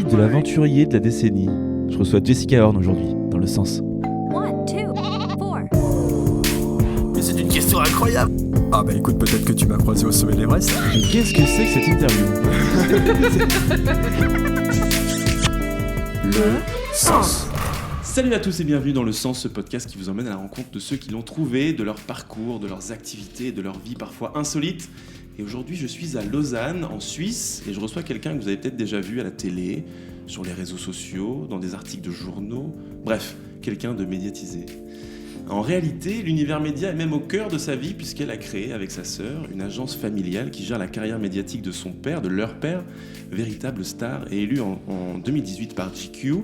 de l'aventurier de la décennie. Je reçois Jessica Horn aujourd'hui, dans le sens. 1, 2, 4. Mais c'est une question incroyable. Ah bah écoute, peut-être que tu m'as croisé au sommet de l'Everest. Mais qu'est-ce que c'est que cette interview ? Le sens. Salut à tous et bienvenue dans Le Sens, ce podcast qui vous emmène à la rencontre de ceux qui l'ont trouvé, de leur parcours, de leurs activités, de leur vie parfois insolite. Et aujourd'hui, je suis à Lausanne, en Suisse, et je reçois quelqu'un que vous avez peut-être déjà vu à la télé, sur les réseaux sociaux, dans des articles de journaux, bref, quelqu'un de médiatisé. En réalité, l'univers média est même au cœur de sa vie puisqu'elle a créé avec sa sœur une agence familiale qui gère la carrière médiatique de son père, de leur père, véritable star et élu en 2018 par GQ,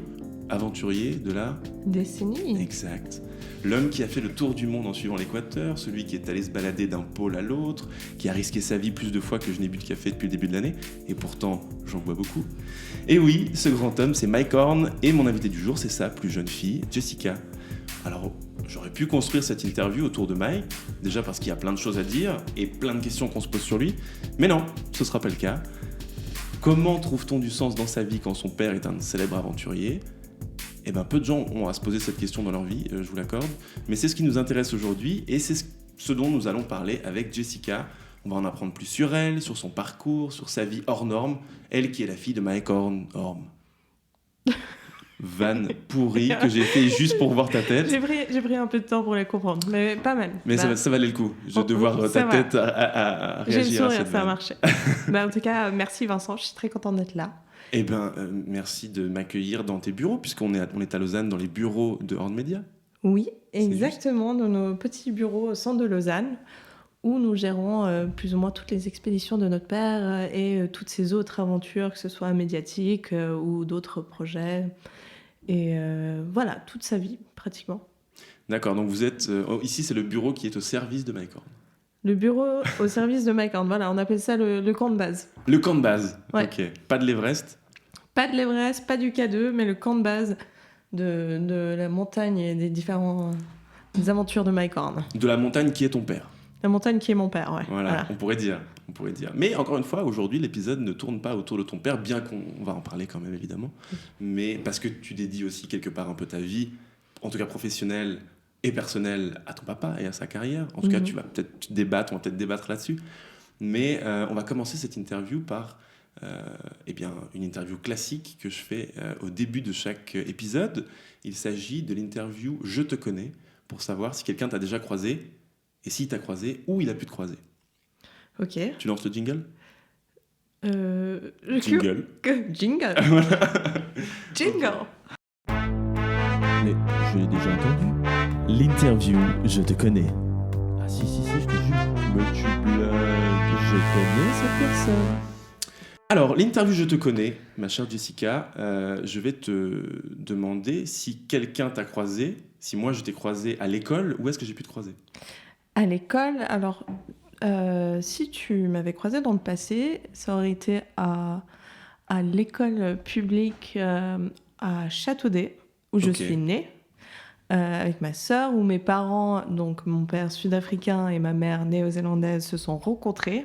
aventurier de la décennie. Exact. L'homme qui a fait le tour du monde en suivant l'équateur, celui qui est allé se balader d'un pôle à l'autre, qui a risqué sa vie plus de fois que je n'ai bu de café depuis le début de l'année, et pourtant j'en bois beaucoup. Et oui, ce grand homme, c'est Mike Horn, et mon invité du jour, c'est sa plus jeune fille, Jessica. Alors, j'aurais pu construire cette interview autour de Mike, déjà parce qu'il y a plein de choses à dire, et plein de questions qu'on se pose sur lui, mais non, ce ne sera pas le cas. Comment trouve-t-on du sens dans sa vie quand son père est un célèbre aventurier ? Eh bien, peu de gens ont à se poser cette question dans leur vie, je vous l'accorde. Mais c'est ce qui nous intéresse aujourd'hui et c'est ce dont nous allons parler avec Jessica. On va en apprendre plus sur elle, sur son parcours, sur sa vie hors norme. Elle qui est la fille de Mike Horn. Vanne pourrie que j'ai fait juste pour voir ta tête. J'ai pris un peu de temps pour les comprendre, mais pas mal. Mais ça valait le coup de voir ta tête à réagir. J'ai le sourire, à cette ça a vanne. marché. En tout cas, merci Vincent, je suis très contente d'être là. Eh bien, merci de m'accueillir dans tes bureaux, puisqu'on est à Lausanne, dans les bureaux de Horn Media. Oui, exactement, dans nos petits bureaux au centre de Lausanne, où nous gérons plus ou moins toutes les expéditions de notre père et toutes ses autres aventures, que ce soit médiatiques ou d'autres projets. Et voilà, toute sa vie, pratiquement. D'accord, donc vous êtes... ici, c'est le bureau qui est au service de Mike Horn. Le bureau au service de Mike Horn, voilà, on appelle ça le camp de base. Le camp de base, Ouais. ok. Pas de l'Everest. Pas de l'Everest, pas du K2, mais le camp de base de la montagne et des différentes aventures de Mike Horn. De la montagne qui est ton père. La montagne qui est mon père, ouais. Voilà. On pourrait dire. Mais encore une fois, aujourd'hui, l'épisode ne tourne pas autour de ton père, bien qu'on va en parler quand même, évidemment. Mais parce que tu dédies aussi quelque part un peu ta vie, en tout cas professionnelle et personnelle, à ton papa et à sa carrière. En tout cas, on va peut-être débattre là-dessus. Mais on va commencer cette interview par... une interview classique que je fais au début de chaque épisode. Il s'agit de l'interview « Je te connais » pour savoir si quelqu'un t'a déjà croisé et s'il t'a croisé, où il a pu te croiser. Ok. Tu lances le jingle ? Jingle. Mais Jingle. je l'ai déjà entendu. L'interview « Je te connais ». Ah si, je te jure. Mais tu blagues, je connais cette personne. Alors, l'interview « Je te connais », ma chère Jessica, je vais te demander si quelqu'un t'a croisé, si moi je t'ai croisé à l'école, où est-ce que j'ai pu te croiser ? À l'école, alors, si tu m'avais croisé dans le passé, ça aurait été à l'école publique à Châteaudet, où je suis née, avec ma sœur, où mes parents, donc mon père sud-africain et ma mère néo-zélandaise, se sont rencontrés.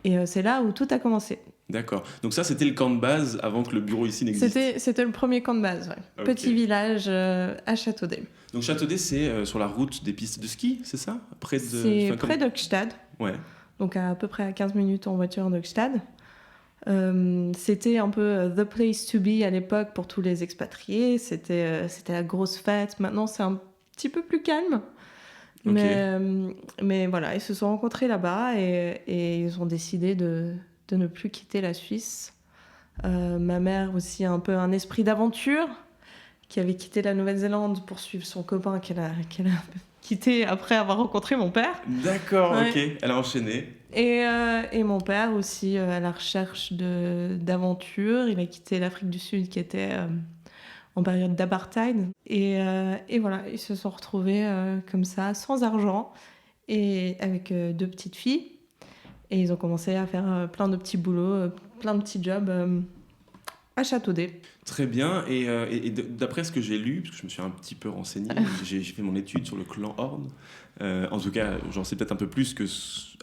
Et c'est là où tout a commencé. D'accord. Donc ça, c'était le camp de base avant que le bureau ici n'existe. C'était le premier camp de base, ouais. Ok. Petit village à Châteaudet. Donc Châteaudet, c'est sur la route des pistes de ski, c'est ça ? C'est près d'Hochstad, Ouais. donc à peu près à 15 minutes en voiture d'Hochstad. C'était un peu the place to be à l'époque pour tous les expatriés. C'était la grosse fête. Maintenant, c'est un petit peu plus calme. Ok. Mais voilà, ils se sont rencontrés là-bas et ils ont décidé de ne plus quitter la Suisse. Ma mère aussi a un peu un esprit d'aventure, qui avait quitté la Nouvelle-Zélande pour suivre son copain qu'elle a quitté après avoir rencontré mon père. D'accord, Ouais. ok. Elle a enchaîné. Et mon père aussi à la recherche d'aventure. Il a quitté l'Afrique du Sud qui était en période d'apartheid. Et voilà, ils se sont retrouvés comme ça, sans argent, et avec 2 petites filles. Et ils ont commencé à faire plein de petits boulots, plein de petits jobs à Châteaudet. Très bien. Et d'après ce que j'ai lu, parce que je me suis un petit peu renseigné, j'ai fait mon étude sur le clan Horn. En tout cas, j'en sais peut-être un peu plus que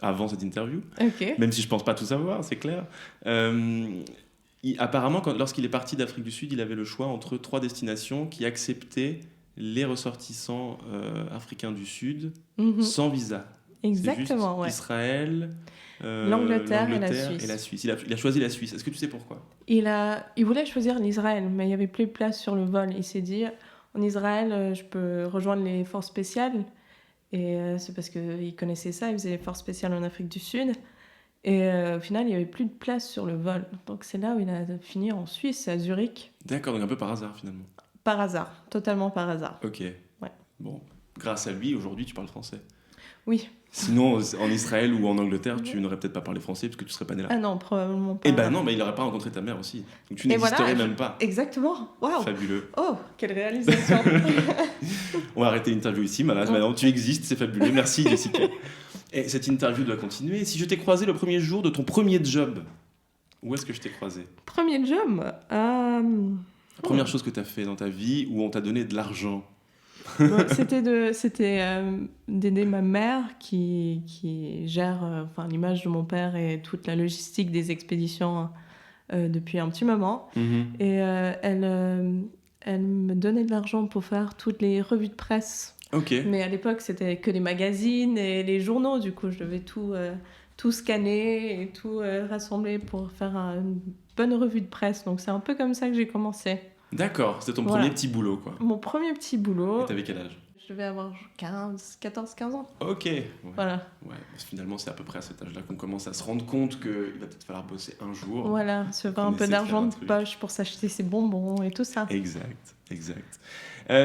avant cette interview. Ok. Même si je pense pas tout savoir, c'est clair. Apparemment, lorsqu'il est parti d'Afrique du Sud, il avait le choix entre 3 destinations qui acceptaient les ressortissants africains du Sud Mhm. sans visa. C'est Exactement, juste ouais. Israël, L'Angleterre et la Suisse. et la Suisse. Il a choisi la Suisse. Est-ce que tu sais pourquoi? Il voulait choisir l'Israël, mais il n'y avait plus de place sur le vol. Il s'est dit, en Israël, je peux rejoindre les forces spéciales. Et c'est parce qu'il connaissait ça, il faisait les forces spéciales en Afrique du Sud. Et au final, il n'y avait plus de place sur le vol. Donc c'est là où il a fini en Suisse, à Zurich. D'accord, donc un peu par hasard finalement. Par hasard, totalement par hasard. Ok. Bon, grâce à lui, aujourd'hui, tu parles français. Oui. Sinon, en Israël ou en Angleterre, tu n'aurais peut-être pas parlé français parce que tu serais pas né là. Ah non, probablement pas. Eh ben non, mais il n'aurait pas rencontré ta mère aussi. Donc tu Et n'existerais voilà, même pas. Exactement. Waouh. Fabuleux. Oh, quelle réalisation. On va arrêter l'interview ici. Maintenant, tu existes, c'est fabuleux. Merci, Jessica. Et cette interview doit continuer. Si je t'ai croisé le premier jour de ton premier job, où est-ce que je t'ai croisé? Premier job. La première chose que tu as fait dans ta vie où on t'a donné de l'argent. Bon, c'était d'aider ma mère qui gère l'image de mon père et toute la logistique des expéditions depuis un petit moment. Et elle me donnait de l'argent pour faire toutes les revues de presse. Ok. Mais à l'époque, c'était que les magazines et les journaux. Du coup, je devais tout scanner et tout rassembler pour faire une bonne revue de presse. Donc, c'est un peu comme ça que j'ai commencé. D'accord, c'était ton Voilà. premier petit boulot, quoi. Mon premier petit boulot, Et t'avais quel âge? je devais avoir 14-15 ans. Ok. Ouais. Voilà. Ouais, parce que finalement, c'est à peu près à cet âge-là qu'on commence à se rendre compte qu'il va peut-être falloir bosser un jour. Voilà, se faire un On peu essaie de faire d'argent un de truc. poche pour s'acheter ses bonbons et tout ça. Exact.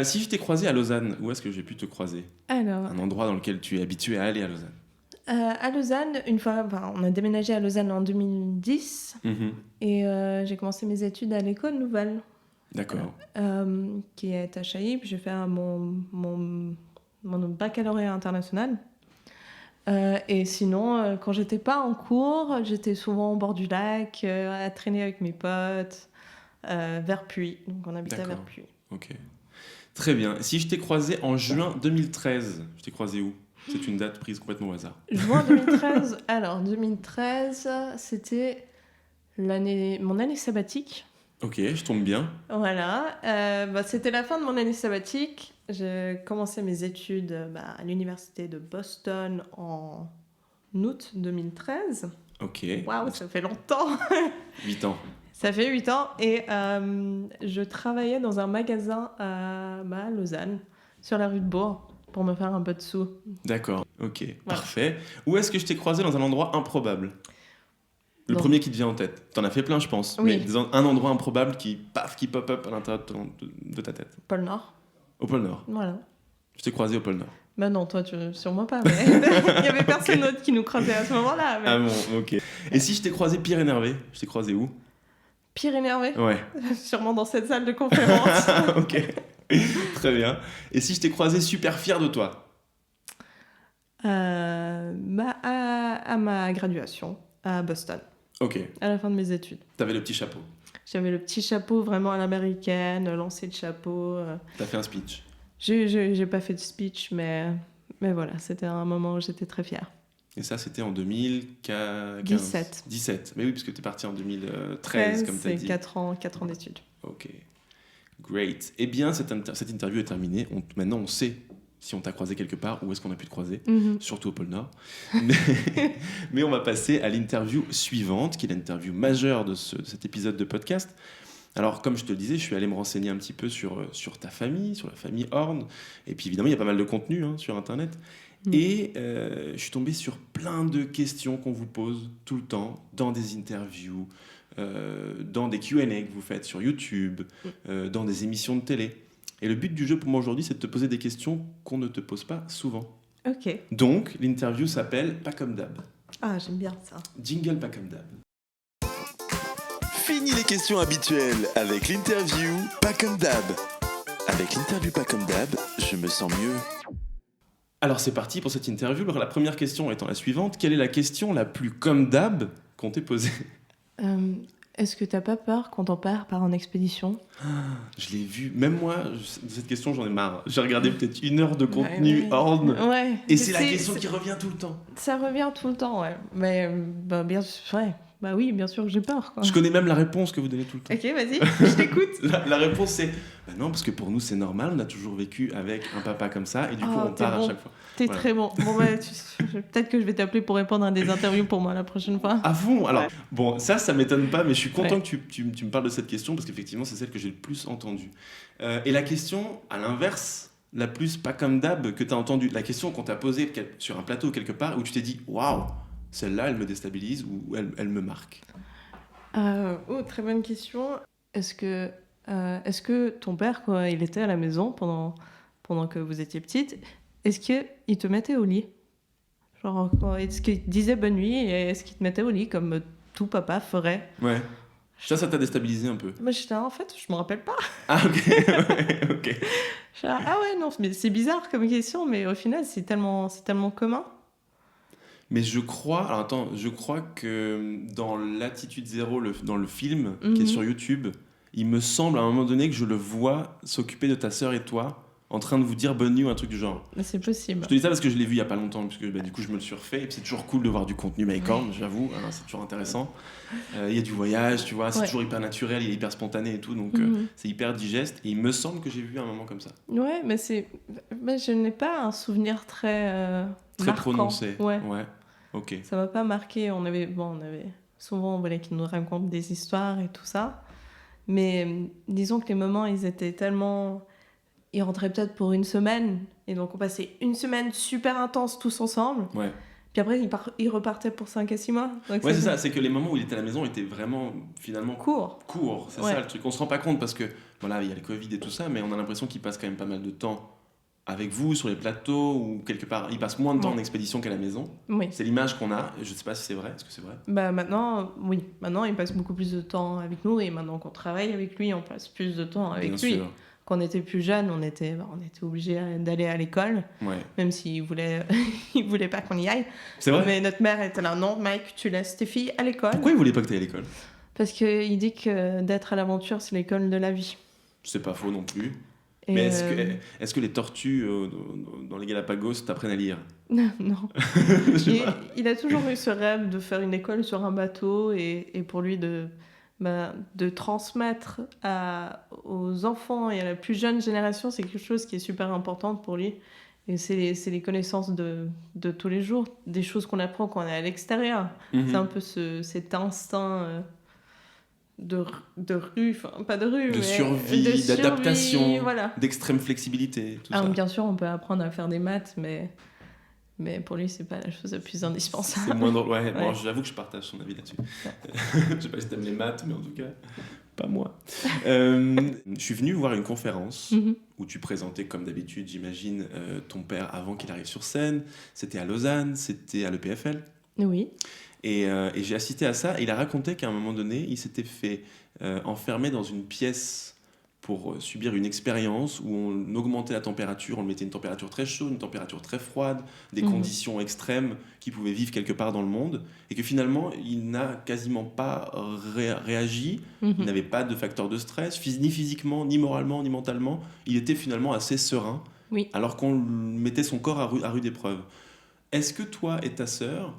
Si je t'ai croisé à Lausanne, où est-ce que j'ai pu te croiser? Alors, Un endroit dans lequel tu es habitué à aller à Lausanne. à Lausanne, une fois, on a déménagé à Lausanne en 2010 et j'ai commencé mes études à l'école nouvelle D'accord. qui est à Chailly. Puis j'ai fait mon baccalauréat international. Et sinon, quand j'étais pas en cours, j'étais souvent au bord du lac, à traîner avec mes potes, vers Puy. Donc on habitait D'accord. vers Puy. Ok. Très bien. Si je t'ai croisé en juin 2013, je t'ai croisé où? C'est une date prise complètement au hasard. Juin 2013. Alors 2013, c'était mon année sabbatique. Ok, je tombe bien. Voilà. C'était la fin de mon année sabbatique. J'ai commencé mes études à l'université de Boston en août 2013. Ok. Waouh, ça fait longtemps. 8 ans. Ça fait 8 ans. Et je travaillais dans un magasin à Lausanne, sur la rue de Bourg, pour me faire un peu de sous. D'accord. Ok. Parfait. Où est-ce que je t'ai croisé dans un endroit improbable? Le Bon. premier qui te vient en tête. T'en as fait plein, je pense. Oui. Mais un endroit improbable qui pop-up à l'intérieur de ta tête. Pôle Nord. Au pôle Nord. Voilà. Je t'ai croisé au pôle Nord. Bah non, toi, sûrement pas. Mais il y avait personne d'autre qui nous croisait à ce moment-là. Mais... Ah bon, ok. Et si je t'ai croisé pire énervé, je t'ai croisé où? Pire énervé. Ouais. Sûrement dans cette salle de conférence. Ok. Très bien. Et si je t'ai croisé super fier de toi? À ma graduation à Boston, Ok. à la fin de mes études. T'avais le petit chapeau. J'avais le petit chapeau vraiment à l'américaine, lancer le chapeau. T'as fait un speech. J'ai pas fait de speech, mais voilà, c'était un moment où j'étais très fière. Et ça, c'était en 2015. 17. 17. Mais oui, parce que t'es parti en 2013, comme t'as c'est dit. 4 ans d'études. Ok. Great. Eh bien, cette interview est terminée. Maintenant, on sait si on t'a croisé quelque part, où est-ce qu'on a pu te croiser, surtout au pôle Nord. Mais on va passer à l'interview suivante, qui est l'interview majeure de cet épisode de podcast. Alors, comme je te le disais, je suis allé me renseigner un petit peu sur ta famille, sur la famille Horn. Et puis, évidemment, il y a pas mal de contenu sur Internet. Et je suis tombé sur plein de questions qu'on vous pose tout le temps, dans des interviews, dans des Q&A que vous faites sur YouTube, dans des émissions de télé. Et le but du jeu pour moi aujourd'hui, c'est de te poser des questions qu'on ne te pose pas souvent. Ok. Donc, l'interview s'appelle Pas comme d'hab. Ah, j'aime bien ça. Jingle Pas comme d'hab. Fini les questions habituelles avec l'interview Pas comme d'hab. Avec l'interview Pas comme d'hab, je me sens mieux. Alors c'est parti pour cette interview. Alors, la première question étant la suivante. Quelle est la question la plus comme d'hab qu'on t'ait posée? Est-ce que t'as pas peur quand ton père part en expédition? Je l'ai vu. Même moi, de cette question, j'en ai marre. J'ai regardé peut-être 1 heure de contenu Horn. Ouais. Et c'est la question qui revient tout le temps. Ça revient tout le temps, ouais. Mais bien sûr, ouais. Bah oui, bien sûr que j'ai peur, quoi. Je connais même la réponse que vous donnez tout le temps. Ok, vas-y, je t'écoute. La réponse c'est bah non, parce que pour nous c'est normal, on a toujours vécu avec un papa comme ça et du coup Oh, on t'es part à bon. chaque fois. T'es Voilà. très bon. Bon, bah, peut-être que je vais t'appeler pour répondre à des interviews pour moi la prochaine fois. Ah bon? Alors, Ouais. bon, ça m'étonne pas, mais je suis content Ouais. que tu me parles de cette question parce qu'effectivement c'est celle que j'ai le plus entendue. Et la question, à l'inverse, la plus pas comme d'hab que tu as entendue, la question qu'on t'a posée sur un plateau quelque part où tu t'es dit waouh, celle-là elle me déstabilise ou elle me marque. Oh, très bonne question. Est-ce que ton père, quand il était à la maison pendant que vous étiez petite, est-ce qu'il te mettait au lit? Genre, est-ce qu'il te disait bonne nuit et est-ce qu'il te mettait au lit comme tout papa ferait? Ouais. Ça t'a déstabilisé un peu. Moi, j'étais là, en fait, je me rappelle pas. Ah ok, ouais, ok. J'étais là, ah ouais, non, mais c'est bizarre comme question, mais au final, c'est tellement commun. Mais je crois que dans l'Attitude Zéro, dans le film qui est Mhm. sur YouTube, il me semble à un moment donné que je le vois s'occuper de ta sœur et toi, en train de vous dire bonne nuit ou un truc du genre. Mais c'est possible. Je te dis ça parce que je l'ai vu il y a pas longtemps, puisque du coup je me le suis refait, et puis c'est toujours cool de voir du contenu Mycorn, j'avoue, hein, c'est toujours intéressant. Il y a du voyage, tu vois, c'est Ouais. toujours hyper naturel, il est hyper spontané et tout, donc Mhm. c'est hyper digeste, et il me semble que j'ai vu un moment comme ça. Ouais, mais je n'ai pas un souvenir très Très marquant. prononcé. Ouais. Ok. Ça m'a pas marqué. On avait souvent, voilà, qui nous racontent des histoires et tout ça. Mais disons que les moments, ils étaient tellement... Ils rentraient peut-être pour une semaine. Et donc, on passait une semaine super intense tous ensemble. Ouais. Puis après, ils repartaient pour 5 à 6 mois. Donc Ouais, c'est ça, c'est que les moments où il était à la maison étaient vraiment, finalement, court. courts. C'est Ouais. ça le truc. On se rend pas compte parce que, voilà, il y a le Covid et tout ça, mais on a l'impression qu'il passe quand même pas mal de temps avec vous, sur les plateaux, ou quelque part. Il passe moins de temps en Ouais. expédition qu'à la maison. Oui. C'est l'image qu'on a. Je sais pas si c'est vrai. Est-ce que c'est vrai? Bah maintenant, oui. Maintenant, il passe beaucoup plus de temps avec nous. Et maintenant qu'on travaille avec lui, on passe plus de temps avec Bien lui. sûr. Quand on était plus jeune, on était obligé d'aller à l'école. Ouais. Même s'il voulait, il voulait pas qu'on y aille. C'est vrai? Mais notre mère était là, non, Mike, tu laisses tes filles à l'école. Pourquoi il voulait pas que t'ailles à l'école? Parce qu'il dit que d'être à l'aventure, c'est l'école de la vie. C'est pas faux non plus. Et Mais est-ce que les tortues dans les Galapagos t'apprennent à lire? non. Je sais Et pas. il a toujours eu ce rêve de faire une école sur un bateau et pour lui de transmettre aux enfants et à la plus jeune génération, c'est quelque chose qui est super important pour lui. Et c'est les connaissances de tous les jours, des choses qu'on apprend quand on est à l'extérieur. Mhm. C'est un peu cet instinct de rue, enfin pas de rue, De mais survie, d'adaptation, voilà. d'extrême flexibilité, tout Alors, ça. bien sûr, on peut apprendre à faire des maths, mais pour lui, c'est pas la chose la plus indispensable. C'est moins drôle. Ouais, bon, Ouais. j'avoue que je partage son avis là-dessus. Je sais pas si t'aimes les maths, mais en tout cas, pas moi. Je suis venu voir une conférence Mhm. où tu présentais, comme d'habitude, j'imagine, ton père avant qu'il arrive sur scène. C'était à Lausanne, c'était à l'EPFL. Oui. Et j'ai assisté à ça. Et il a raconté qu'à un moment donné, il s'était fait enfermer dans une pièce pour subir une expérience où on augmentait la température, on le mettait une température très chaude, une température très froide, des Mhm. conditions extrêmes qui pouvaient vivre quelque part dans le monde, et que finalement, il n'a quasiment pas réagi, Mhm. il n'avait pas de facteur de stress, ni physiquement, ni moralement, ni mentalement. Il était finalement assez serein, Oui. alors qu'on mettait son corps à rude épreuve. Est-ce que toi et ta sœur,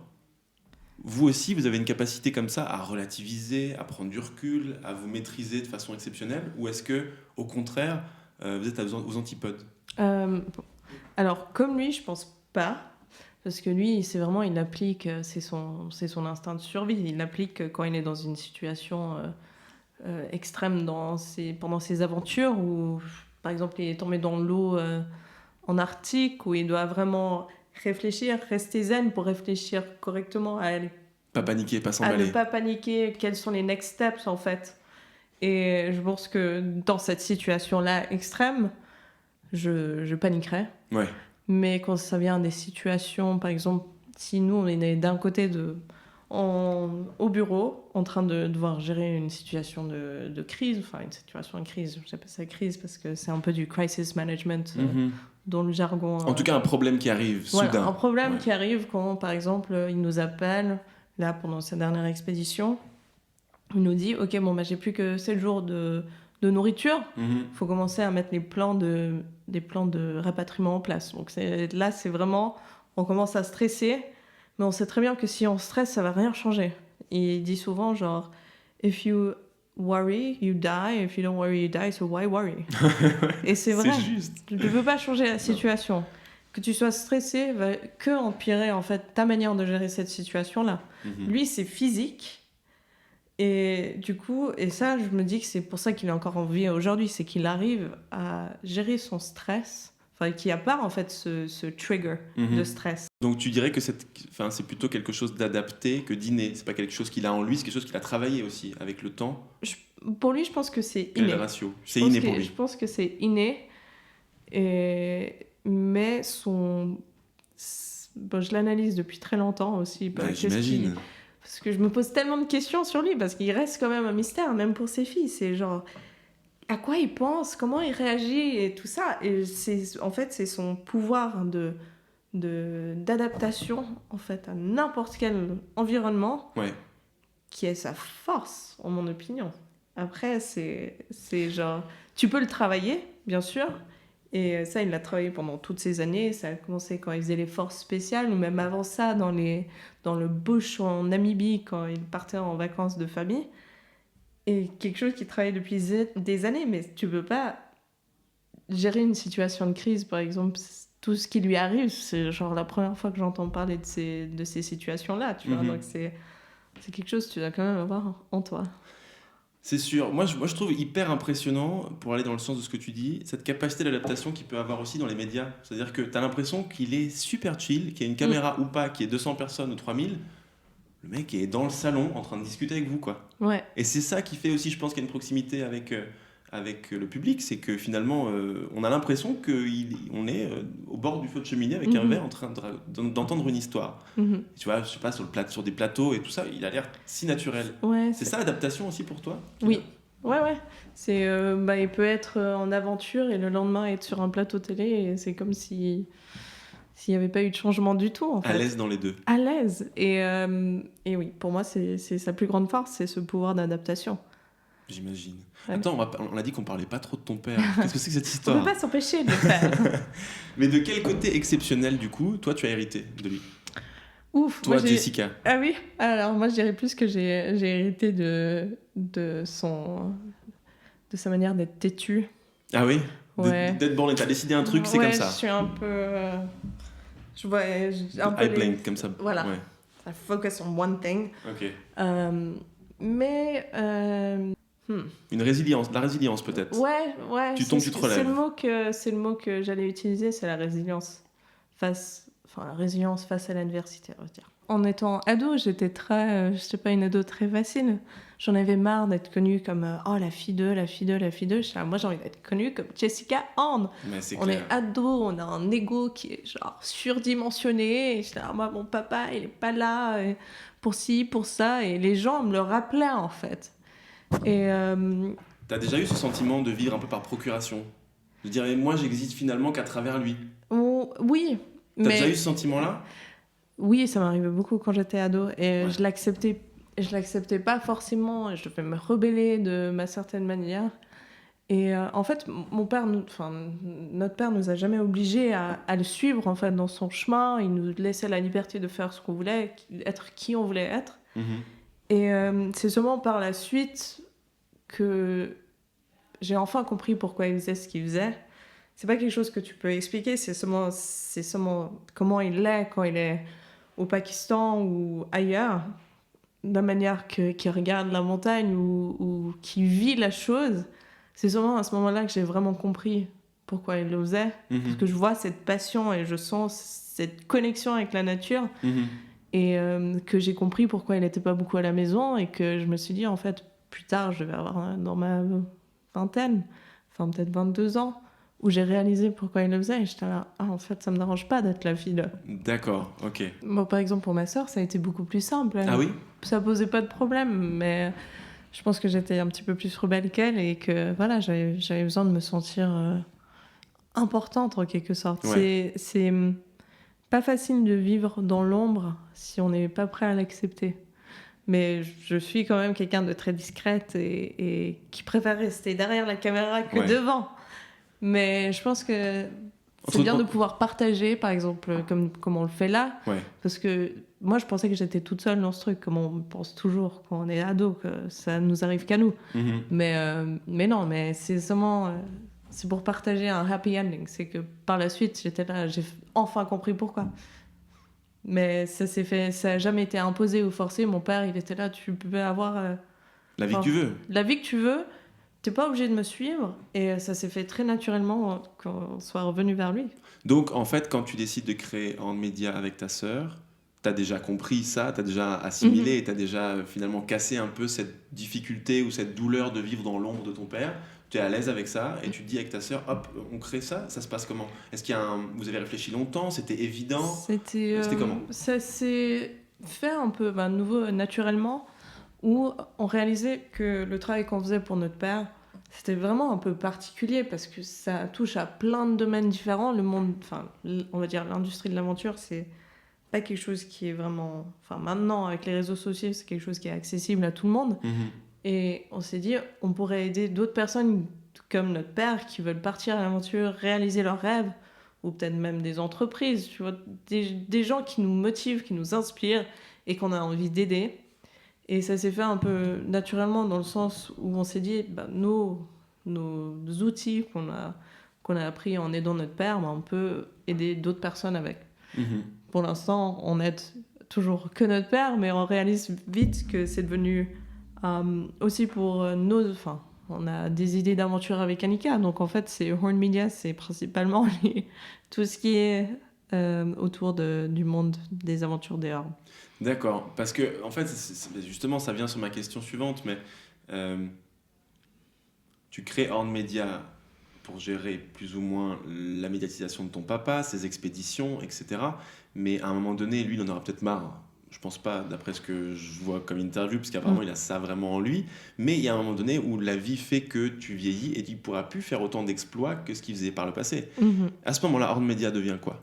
vous aussi, vous avez une capacité comme ça à relativiser, à prendre du recul, à vous maîtriser de façon exceptionnelle, ou est-ce que, au contraire, vous êtes aux antipodes? Alors, comme lui, je pense pas. Parce que lui, c'est vraiment, il applique, c'est son instinct de survie. Il l'applique quand il est dans une situation extrême pendant ses aventures, où, par exemple, il est tombé dans l'eau en Arctique, où il doit vraiment réfléchir, rester zen pour réfléchir correctement Pas paniquer, pas à s'emballer. ne pas paniquer, quels sont les next steps en fait. Et je pense que dans cette situation-là extrême, je paniquerais. Ouais. Mais quand ça vient des situations, par exemple, si nous on est d'un côté au bureau, en train de devoir gérer une situation de crise, enfin une situation de crise, j'appelle ça crise parce que c'est un peu du crisis management Mhm. dans le jargon. En tout cas, un problème qui arrive Voilà, soudain. un problème Ouais. qui arrive quand, par exemple, il nous appelle, là, pendant sa dernière expédition, il nous dit, ok, bon, bah, j'ai plus que 7 jours de nourriture, Mhm. il faut commencer à mettre des plans de rapatriement en place. Donc là, c'est vraiment, on commence à stresser, mais on sait très bien que si on stresse, ça va rien changer. il dit souvent genre if you worry you die, if you don't worry you die, so why worry? Et c'est vrai. C'est juste. Tu ne peux pas changer la situation. Que tu sois stressé va que empirer en fait ta manière de gérer cette situation-là. Mhm. Lui, c'est physique. Et du coup, et ça, je me dis que c'est pour ça qu'il est encore en vie aujourd'hui, c'est qu'il arrive à gérer son stress, enfin, qu'il n'y a pas en fait ce trigger Mhm. de stress. Donc tu dirais que c'est plutôt quelque chose d'adapté que d'inné. C'est pas quelque chose qu'il a en lui, c'est quelque chose qu'il a travaillé aussi avec le temps Pour lui, je pense que c'est et inné. le ratio. Je C'est pense inné que- pour lui. Je pense que c'est inné. Mais bon, je l'analyse depuis très longtemps aussi. Ouais, Qu'est-ce qu'il- j'imagine. Parce que je me pose tellement de questions sur lui, parce qu'il reste quand même un mystère, même pour ses filles. C'est genre, à quoi il pense, comment il réagit et tout ça. Et en fait, c'est son pouvoir d'adaptation en fait, à n'importe quel environnement Ouais. qui est sa force, en mon opinion. Après, c'est genre, tu peux le travailler, bien sûr. Et ça, il l'a travaillé pendant toutes ces années. Ça a commencé quand il faisait les forces spéciales, ou même avant ça, dans le bush en Namibie, quand il partait en vacances de famille. Et quelque chose qu'il travaille depuis des années, mais tu peux pas gérer une situation de crise, par exemple. Tout ce qui lui arrive, c'est genre la première fois que j'entends parler de ces situations-là, tu vois. Mhm. Donc c'est quelque chose que tu dois quand même avoir en toi. C'est sûr. Moi, je trouve hyper impressionnant, pour aller dans le sens de ce que tu dis, cette capacité d'adaptation qu'il peut avoir aussi dans les médias. C'est-à-dire que tu as l'impression qu'il est super chill, qu'il y a une caméra ou pas, qu'il y ait 200 personnes ou 3000. Le mec est dans le salon en train de discuter avec vous, quoi. Ouais. Et c'est ça qui fait aussi, je pense, qu'il y a une proximité avec le public. C'est que finalement, on a l'impression qu'on est au bord du feu de cheminée avec un Mhm. verre en train d'entendre une histoire. Mhm. Tu vois, je sais pas, sur des plateaux et tout ça, il a l'air si naturel. Ouais, C'est ça l'adaptation aussi pour toi? Oui. Ouais. C'est, il peut être en aventure et le lendemain être sur un plateau télé et c'est comme s'il n'y avait pas eu de changement du tout, en fait. À l'aise dans les deux. À l'aise. Et oui, pour moi, c'est sa plus grande force, c'est ce pouvoir d'adaptation. J'imagine. Ouais. Attends, on a dit qu'on parlait pas trop de ton père. Qu'est-ce que c'est que cette On histoire? ne peut pas s'empêcher de le faire. Mais de quel côté exceptionnel, du coup, toi, tu as hérité de lui? Ouf. Toi, moi, j'ai- Jessica. Ah oui. Alors moi, je dirais plus que j'ai hérité de sa manière d'être têtu. Ah oui? Ouais. D'être borné, t'as décidé un truc, c'est Ouais, comme ça. Je suis un peu. Je vois un peu. I blink, comme ça. Voilà. Ouais. I focus on one thing. Ok. Mais. Une résilience, de la résilience peut-être. Ouais. Tu tombes, tu te relèves. C'est le mot que j'allais utiliser, c'est la résilience. La résilience face à l'adversité, on va dire. En étant ado, j'étais pas une ado très facile. J'en avais marre d'être connue comme la fille d'eux. Moi, j'ai envie d'être connue comme Jessica Horn. Mais c'est On clair. est ado, on a un ego qui est genre surdimensionné. Et j'étais là, moi, mon papa, il est pas là pour ci, pour ça. Et les gens me le rappelaient, en fait. Et T'as déjà eu ce sentiment de vivre un peu par procuration? De dire, moi, j'existe finalement qu'à travers lui. oui, T'as déjà eu mais ce sentiment-là? oui, ça m'arrivait beaucoup quand j'étais ado. Et Ouais. je l'acceptais pas forcément. Je devais me rebeller de ma certaine manière. Et en fait, notre père nous a jamais obligés à le suivre en fait dans son chemin. Il nous laissait la liberté de faire ce qu'on voulait, être qui on voulait être. Mhm. Et c'est seulement par la suite que j'ai enfin compris pourquoi il faisait ce qu'il faisait. C'est pas quelque chose que tu peux expliquer, c'est seulement comment il est quand il est au Pakistan ou ailleurs, de la manière qu'il regarde la montagne ou qu'il vit la chose. C'est seulement à ce moment-là que j'ai vraiment compris pourquoi il le faisait. Mhm. Parce que je vois cette passion et je sens cette connexion avec la nature. Mhm. Et que j'ai compris pourquoi il n'était pas beaucoup à la maison et que je me suis dit, en fait, plus tard, je vais avoir dans ma vingtaine, enfin peut-être 22 ans, où j'ai réalisé pourquoi il le faisait. Et j'étais là, en fait, ça me dérange pas d'être la fille de... D'accord, ok. Moi, par exemple, pour ma sœur, ça a été beaucoup plus simple. Ah oui? Ça posait pas de problème, mais je pense que j'étais un petit peu plus rebelle qu'elle et que, voilà, j'avais besoin de me sentir importante, en quelque sorte. Ouais. C'est pas facile de vivre dans l'ombre si on n'est pas prêt à l'accepter. Mais je suis quand même quelqu'un de très discrète et qui préfère rester derrière la caméra que Ouais. devant. Mais je pense que C'est bien de pouvoir partager, par exemple, comme on le fait là. Ouais. Parce que moi, je pensais que j'étais toute seule dans ce truc, comme on pense toujours quand on est ado, que ça nous arrive qu'à nous. Mhm. Mais non, mais c'est seulement... c'est pour partager un happy ending. C'est que par la suite, j'étais là, j'ai enfin compris pourquoi. Mais ça n'a jamais été imposé ou forcé. Mon père, il était là, tu peux avoir... La vie que tu veux. La vie que tu veux, t'es pas obligé de me suivre. Et ça s'est fait très naturellement qu'on soit revenu vers lui. Donc, en fait, quand tu décides de créer en média avec ta sœur, tu as déjà compris ça, tu as déjà assimilé et tu as déjà finalement cassé un peu cette difficulté ou cette douleur de vivre dans l'ombre de ton père. Tu es à l'aise avec ça et tu te dis avec ta sœur, hop, on crée ça. Ça se passe comment? Est-ce qu'il y a vous avez réfléchi longtemps? C'était évident? C'était comment? Ça s'est fait un peu nouveau, naturellement, où on réalisait que le travail qu'on faisait pour notre père, c'était vraiment un peu particulier parce que ça touche à plein de domaines différents. Le monde, on va dire l'industrie de l'aventure, c'est pas quelque chose qui est vraiment... maintenant, avec les réseaux sociaux, c'est quelque chose qui est accessible à tout le monde. Mhm. Et on s'est dit, on pourrait aider d'autres personnes comme notre père qui veulent partir à l'aventure, réaliser leurs rêves, ou peut-être même des entreprises, tu vois, des gens qui nous motivent, qui nous inspirent et qu'on a envie d'aider. Et ça s'est fait un peu naturellement dans le sens où on s'est dit, nos outils qu'on a appris en aidant notre père, on peut aider d'autres personnes avec. Mhm. Pour l'instant, on aide toujours que notre père, mais on réalise vite que c'est devenu aussi pour on a des idées d'aventure avec Annika. Donc en fait, c'est Horn Media, c'est principalement tout ce qui est autour du monde des aventures des Horn. D'accord, parce que en fait, justement, ça vient sur ma question suivante, mais tu crées Horn Media pour gérer plus ou moins la médiatisation de ton papa, ses expéditions, etc. Mais à un moment donné, lui, il en aura peut-être marre. Je pense pas, d'après ce que je vois comme interview, parce qu'apparemment, il a ça vraiment en lui. Mais il y a un moment donné où la vie fait que tu vieillis et tu ne pourras plus faire autant d'exploits que ce qu'il faisait par le passé. Mm-hmm. À ce moment-là, Horn Media devient quoi?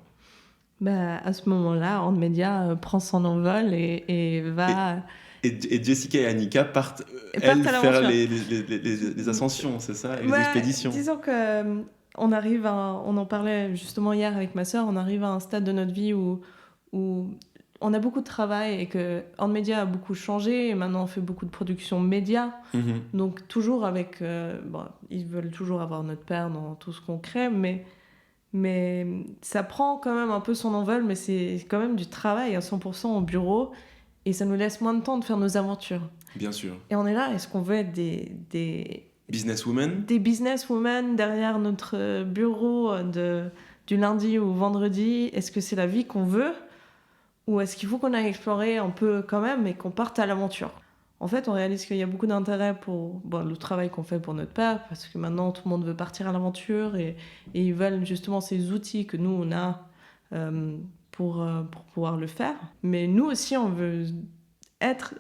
À ce moment-là, Horn Media prend son envol et va... Et Jessica et Annika partent à faire l'aventure. les ascensions, c'est ça, et les Ouais, expéditions. Disons que on en parlait justement hier avec ma sœur, on arrive à un stade de notre vie où on a beaucoup de travail et que Horn Media a beaucoup changé et maintenant on fait beaucoup de production média. Mhm. Donc toujours avec... ils veulent toujours avoir notre père dans tout ce qu'on crée, mais ça prend quand même un peu son envol, mais c'est quand même du travail à 100% au bureau et ça nous laisse moins de temps de faire nos aventures. Bien sûr. Et on est là, est-ce qu'on veut être des Businesswoman? Des businesswomen derrière notre bureau du lundi au vendredi? Est-ce que c'est la vie qu'on veut? Ou est-ce qu'il faut qu'on aille explorer un peu quand même et qu'on parte à l'aventure? En fait, on réalise qu'il y a beaucoup d'intérêt pour le travail qu'on fait pour notre père, parce que maintenant, tout le monde veut partir à l'aventure et ils veulent justement ces outils que nous, on a pour pouvoir le faire. Mais nous aussi, on veut être...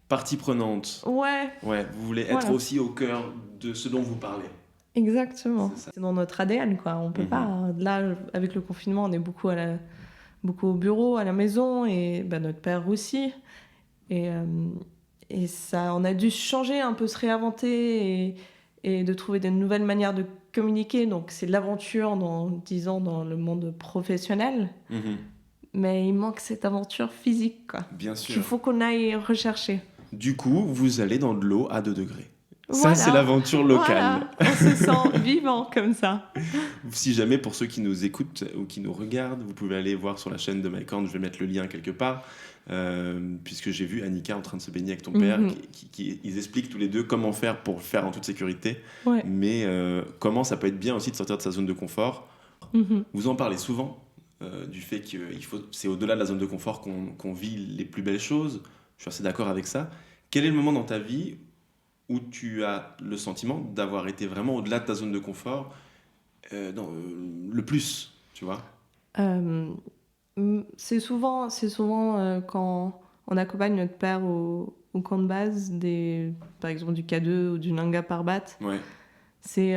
Partie prenante. Ouais, Vous voulez être Voilà. aussi au cœur de ce dont vous parlez. exactement. C'est ça. C'est dans notre ADN, quoi. On peut pas... Là, avec le confinement, on est beaucoup au bureau, à la maison, et notre père aussi. Et ça, on a dû changer un peu, se réinventer et de trouver de nouvelles manières de communiquer. Donc c'est l'aventure, disons, dans le monde professionnel. Mhm. Mais il manque cette aventure physique, quoi. Bien sûr. Qu'il faut qu'on aille rechercher. Du coup, vous allez dans de l'eau à 2 degrés. Voilà. Ça, c'est l'aventure locale. Voilà. On se sent vivant comme ça. Si jamais, pour ceux qui nous écoutent ou qui nous regardent, vous pouvez aller voir sur la chaîne de Mike Horn, je vais mettre le lien quelque part, puisque j'ai vu Annika en train de se baigner avec ton père, ils expliquent tous les deux comment faire pour le faire en toute sécurité, Ouais. mais comment ça peut être bien aussi de sortir de sa zone de confort. Mhm. Vous en parlez souvent, du fait que c'est au-delà de la zone de confort qu'on vit les plus belles choses. Je suis assez d'accord avec ça. Quel est le moment dans ta vie où tu as le sentiment d'avoir été vraiment au-delà de ta zone de confort, le plus, tu vois? C'est souvent quand on accompagne notre père au camp de base, par exemple du K2 ou du Nanga Parbat. Ouais. C'est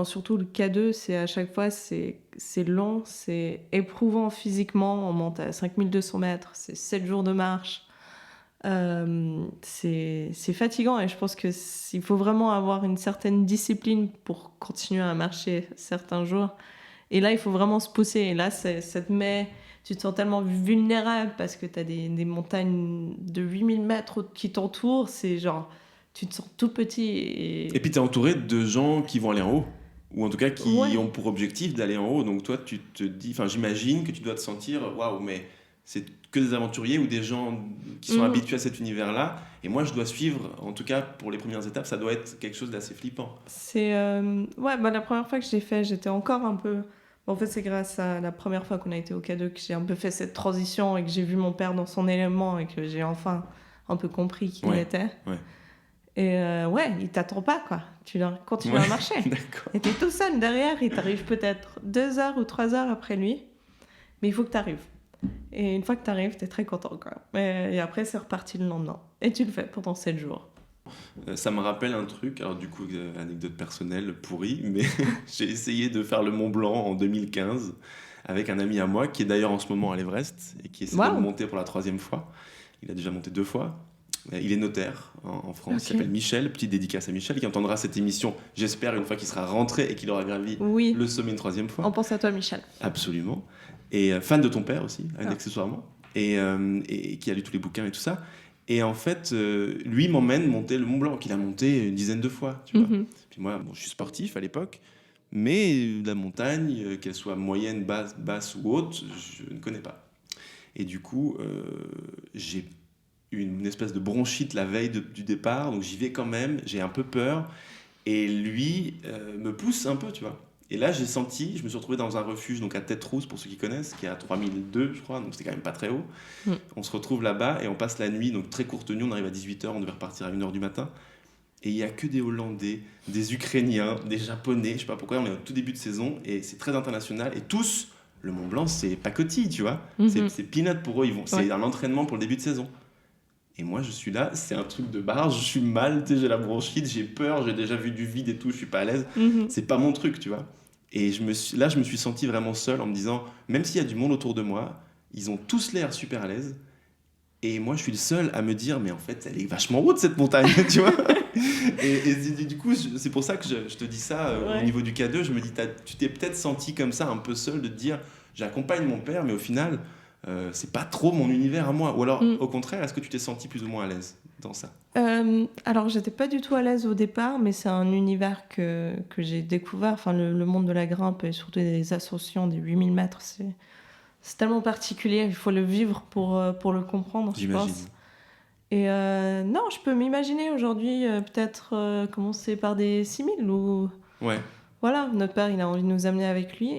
surtout le K2, c'est à chaque fois c'est long, c'est éprouvant physiquement. On monte à 5200 mètres, c'est 7 jours de marche. C'est fatigant et je pense qu'il faut vraiment avoir une certaine discipline pour continuer à marcher certains jours. Et là, il faut vraiment se pousser. Et là, ça te met... Tu te sens tellement vulnérable parce que tu as des montagnes de 8000 mètres qui t'entourent. C'est genre... Tu te sens tout petit. Et puis, tu es entouré de gens qui vont aller en haut. Ou en tout cas, qui Ouais. ont pour objectif d'aller en haut. Donc toi, tu te dis... Enfin, j'imagine que tu dois te sentir... Waouh, mais c'est que des aventuriers ou des gens qui sont habitués à cet univers-là. Et moi, je dois suivre, en tout cas, pour les premières étapes, ça doit être quelque chose d'assez flippant. C'est... Ouais, bah, la première fois que je l'ai fait, j'étais encore un peu... En fait, c'est grâce à la première fois qu'on a été au K2 que j'ai un peu fait cette transition et que j'ai vu mon père dans son élément et que j'ai enfin un peu compris qui il était. Ouais. Et ouais, il t'attend pas, quoi. Tu continues à marcher. D'accord. Et t'es tout seul derrière, il t'arrive peut-être 2 heures ou 3 heures après lui, mais il faut que t'arrives. Et une fois que t'arrives, t'es très content, quoi. Et après, c'est reparti le lendemain. Et tu le fais pendant 7 jours. Ça me rappelle un truc, alors du coup, anecdote personnelle pourrie, mais j'ai essayé de faire le Mont Blanc en 2015 avec un ami à moi qui est d'ailleurs en ce moment à l'Everest et qui essaie de le monter pour la 3e fois. Il a déjà monté 2 fois. Il est notaire en France, Ok. il s'appelle Michel, petite dédicace à Michel, qui entendra cette émission, j'espère, une fois qu'il sera rentré et qu'il aura gravi Oui, le sommet une 3e fois. on pense à toi, Michel. Absolument. Et fan de ton père aussi, Ah. accessoirement, et qui a lu tous les bouquins et tout ça. Et en fait, lui m'emmène monter le Mont Blanc, qu'il a monté une dizaine de fois, tu vois. Mhm. Puis moi, bon, je suis sportif à l'époque, mais la montagne, qu'elle soit moyenne, basse ou haute, je ne connais pas. Et du coup, j'ai eu une espèce de bronchite la veille du départ, donc j'y vais quand même, j'ai un peu peur, et lui me pousse un peu, tu vois. Et là, je me suis retrouvé dans un refuge donc à Tête-Rousse, pour ceux qui connaissent, qui est à 3002, je crois, donc c'était quand même pas très haut. Mm. On se retrouve là-bas et on passe la nuit, donc très courte nuit, on arrive à 18h, on devait repartir à 1h du matin. Et il n'y a que des Hollandais, des Ukrainiens, des Japonais, je sais pas pourquoi, on est au tout début de saison, et c'est très international, et tous, le Mont Blanc, c'est pacotille, tu vois. Mhm. C'est peanut pour eux, c'est un entraînement pour le début de saison. Et moi, je suis là, c'est un truc de barge, je suis mal, tu sais, j'ai la bronchite, j'ai peur, j'ai déjà vu du vide et tout, je suis pas à l'aise. Mhm. C'est pas mon truc, tu vois. Et je me suis senti vraiment seul en me disant, même s'il y a du monde autour de moi, ils ont tous l'air super à l'aise. Et moi, je suis le seul à me dire, mais en fait, elle est vachement haute cette montagne, tu vois. Et du coup, c'est pour ça que je te dis ça Ouais. au niveau du K2. Je me dis, tu t'es peut-être senti comme ça, un peu seul, de te dire, j'accompagne mon père, mais au final, c'est pas trop mon univers à moi. Ou alors, au contraire, est-ce que tu t'es senti plus ou moins à l'aise dans ça? Alors, j'étais pas du tout à l'aise au départ, mais c'est un univers que j'ai découvert. Enfin, le monde de la grimpe et surtout des ascensions des 8000 mètres, c'est tellement particulier. Il faut le vivre pour le comprendre, je J'imagine. pense. Et non, je peux m'imaginer aujourd'hui peut-être commencer par des 6000 ou... Ouais. Voilà, notre père, il a envie de nous amener avec lui.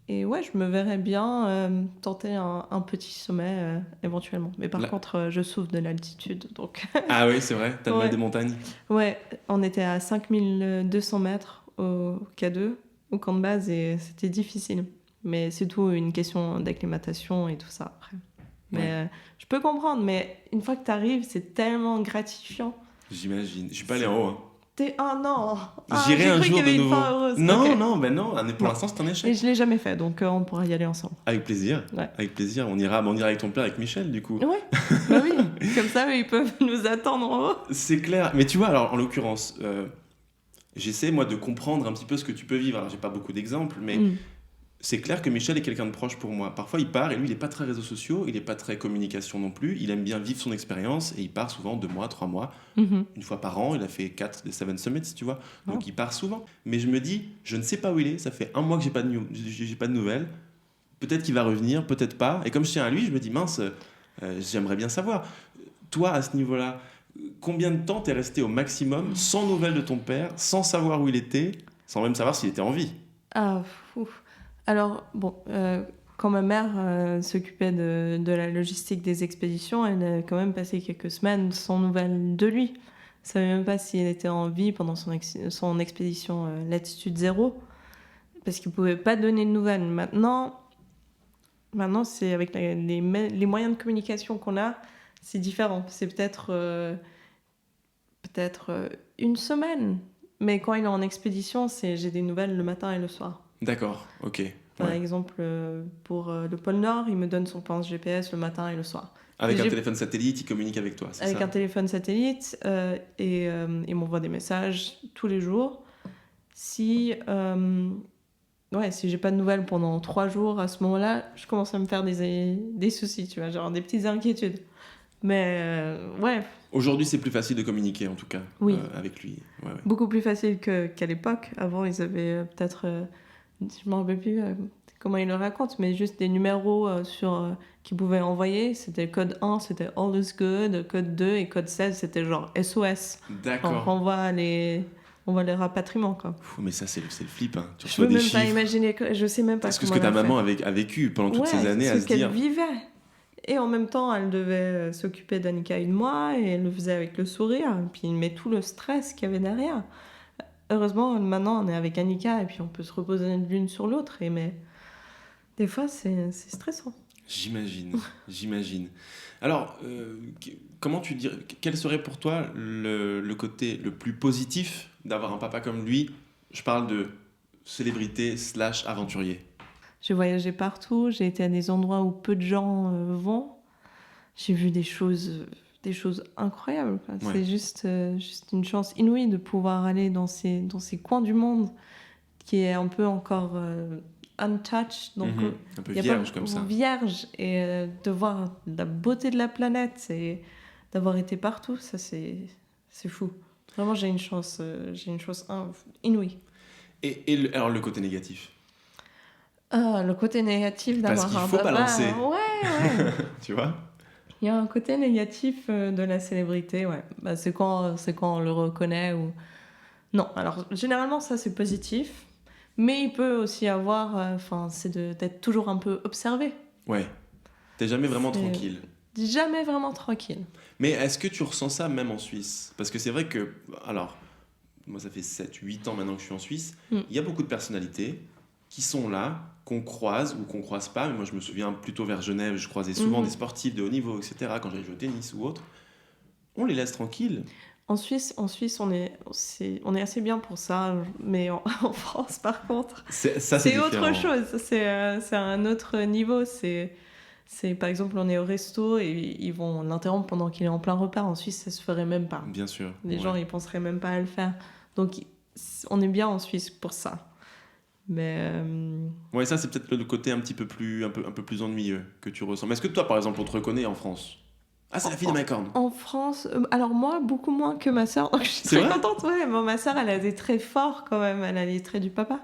Et ouais, je me verrais bien tenter un petit sommet éventuellement. Mais par Là. contre, je souffre de l'altitude. Donc, Ah oui, c'est vrai, t'as le mal Ouais. des montagnes. ouais, on était à 5200 mètres au K2, au camp de base, et c'était difficile. Mais c'est tout une question d'acclimatation et tout ça après. Mais Ouais. je peux comprendre, mais une fois que tu arrives, c'est tellement gratifiant. J'imagine. Je suis pas allé en haut. Hein. Oh non. J'irai j'ai un cru jour qu'il y de avait une nouveau. fin heureuse. Non, Ok. non, ben non. Pour Non. l'instant, c'est un Et échec. je l'ai jamais fait, donc on pourra y aller ensemble. Avec plaisir. Ouais. Avec plaisir. On ira avec ton père, avec Michel, du coup. Ouais, bah oui. Comme ça, eux, ils peuvent nous attendre en haut. C'est clair. Mais tu vois, alors, en l'occurrence, j'essaie, moi, de comprendre un petit peu ce que tu peux vivre. Alors, j'ai pas beaucoup d'exemples, mais c'est clair que Michel est quelqu'un de proche pour moi. Parfois, il part et lui, il est pas très réseaux sociaux, il est pas très communication non plus. Il aime bien vivre son expérience et il part souvent 2 mois, 3 mois, Mhm. une fois par an. Il a fait 4 des 7 Summits, tu vois. Donc, Oh. il part souvent. Mais je me dis, je ne sais pas où il est. Ça fait 1 mois que j'ai pas de nouvelles. Peut-être qu'il va revenir, peut-être pas. Et comme je tiens à lui, je me dis, mince, j'aimerais bien savoir. Toi, à ce niveau-là, combien de temps t'es resté au maximum sans nouvelles de ton père, sans savoir où il était, sans même savoir s'il était en vie? Ah, ouf. Alors, bon, quand ma mère s'occupait de la logistique des expéditions, elle a quand même passé quelques semaines sans nouvelles de lui. Je ne savais même pas s'il était en vie pendant son expédition Latitude 0, parce qu'il ne pouvait pas donner de nouvelles. Maintenant c'est avec les moyens de communication qu'on a, c'est différent. C'est peut-être une semaine, mais quand il est en expédition, j'ai des nouvelles le matin et le soir. D'accord, ok. Par Ouais. exemple, pour le pôle Nord, il me donne son point GPS le matin et le soir. Avec un j'ai- téléphone satellite, il communique avec toi, c'est Avec ça? un téléphone satellite, et il m'envoie des messages tous les jours. Si ouais, si j'ai pas de nouvelles pendant 3 jours, à ce moment-là, je commence à me faire des soucis, tu vois, genre des petites inquiétudes. Mais ouais, Aujourd'hui, c'est plus facile de communiquer, en tout cas, Oui. avec lui. Ouais, ouais. beaucoup plus facile qu'à l'époque. Avant, ils avaient peut-être, je me rappelle plus comment ils le racontent, mais juste des numéros qu'ils pouvaient envoyer. C'était code 1, c'était All is good, code 2 et code 16, c'était genre SOS. D'accord. On voit les rapatriements, quoi. Pfff, mais ça, c'est le flip. Hein. Tu Je reçois peux des même chiffres. pas imaginer, je sais même pas Parce que ce comment que ta elle a maman fait. a vécu pendant toutes Ouais, ces années à ce se qu'elle dire... vivait. Et en même temps, elle devait s'occuper d'Annika et de moi, et elle le faisait avec le sourire, et puis mais tout le stress qu'il y avait derrière. Heureusement, maintenant, on est avec Annika, et puis on peut se reposer l'une sur l'autre, mais des fois, c'est stressant. J'imagine. Alors, comment tu dirais, quel serait pour toi le côté le plus positif d'avoir un papa comme lui? Je parle de célébrité / aventurier. J'ai voyagé partout, j'ai été à des endroits où peu de gens vont. J'ai vu des choses incroyables, quoi. Ouais. C'est juste une chance inouïe de pouvoir aller dans ces coins du monde qui est un peu encore untouched, donc Un peu y a vierge pas, comme ça. vierge, et de voir la beauté de la planète et d'avoir été partout, ça c'est fou. Vraiment, j'ai une chance inouïe. Alors le côté négatif, Le côté négatif Parce d'avoir qu'il un faut papa, balancer. ouais. tu vois? Il y a un côté négatif de la célébrité, ouais. Bah, c'est quand on le reconnaît ou... Non, alors généralement ça c'est positif, mais il peut aussi avoir, c'est d'être toujours un peu observé. Ouais. T'es jamais vraiment C'est- tranquille. Jamais vraiment tranquille. Mais est-ce que tu ressens ça même en Suisse? Parce que c'est vrai que, alors, moi ça fait 7-8 ans maintenant que je suis en Suisse, Mm. il y a beaucoup de personnalités qui sont là, qu'on croise ou qu'on croise pas. Mais moi je me souviens plutôt vers Genève, je croisais souvent Mhm. des sportifs de haut niveau, etc. quand j'allais jouer au tennis ou autre. On les laisse tranquilles. En Suisse, on est assez bien pour ça, mais en France par contre, C'est c'est autre différent. chose. C'est un autre niveau. Par exemple, on est au resto et ils vont l'interrompre pendant qu'il est en plein repas. En Suisse, ça se ferait même pas. Bien sûr. Les ouais. gens, ils penseraient même pas à le faire. Donc, on est bien en Suisse pour ça. Mais Ouais, ça c'est peut-être le côté un peu plus ennuyeux que tu ressens. Mais est-ce que toi, par exemple, on te reconnaît en France? Ah, c'est la fille de Mike Horn. en France, alors moi, beaucoup moins que ma sœur. Donc, je suis C'est très vrai contente. Ouais, bon, ma sœur, elle a des traits forts quand même. Elle a les traits du papa.